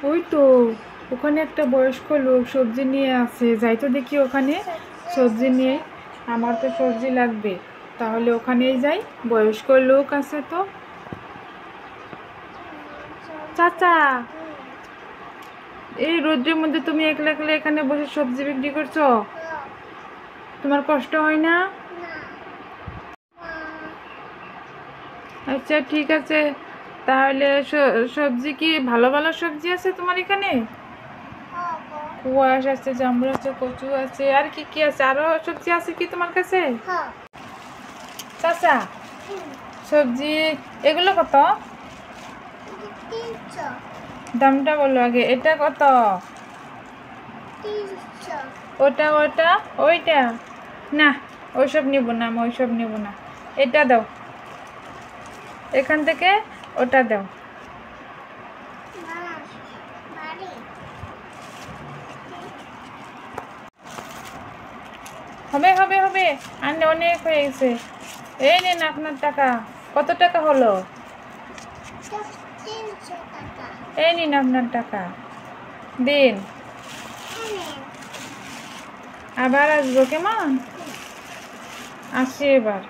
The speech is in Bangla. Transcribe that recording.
ওই তো ওখানে একটা বয়স্ক লোক সবজি নিয়ে আছে, যাই তো দেখি ওখানে সবজি নিয়ে। আমার তো সবজি লাগবে, তাহলে ওখানেই যাই, বয়স্ক লোক আছে তো। চাচা, এই রোদ্রের মধ্যে তুমি একলা একলা এখানে বসে সবজি বিক্রি করছো? তোমার কষ্ট হয় না? আচ্ছা ঠিক আছে, তাহলে সবজি কি ভালো ভালো সবজি আছে তোমার এখানে? কুয়াশ আছে, জামরুল আছে, কচু আছে, আর কি কি আছে? আরো সবজি আছে কি তোমার কাছে? চাচা, সবজি এগুলো কত? দামটা বলো আগে। এটা কত? ওটা ওটা ওইটা? না, ওইসব নিব না, আমি ওইসব নিব না। এটা দাও, এখান থেকে ওটা দাও। হবে হবে হবে, আর অনেক হয়ে গেছে। এই নিন আপনার টাকা। কত টাকা হলো? এই নিন আপনার টাকা, দিন। আবার আসবো কেমন? আসি এবার।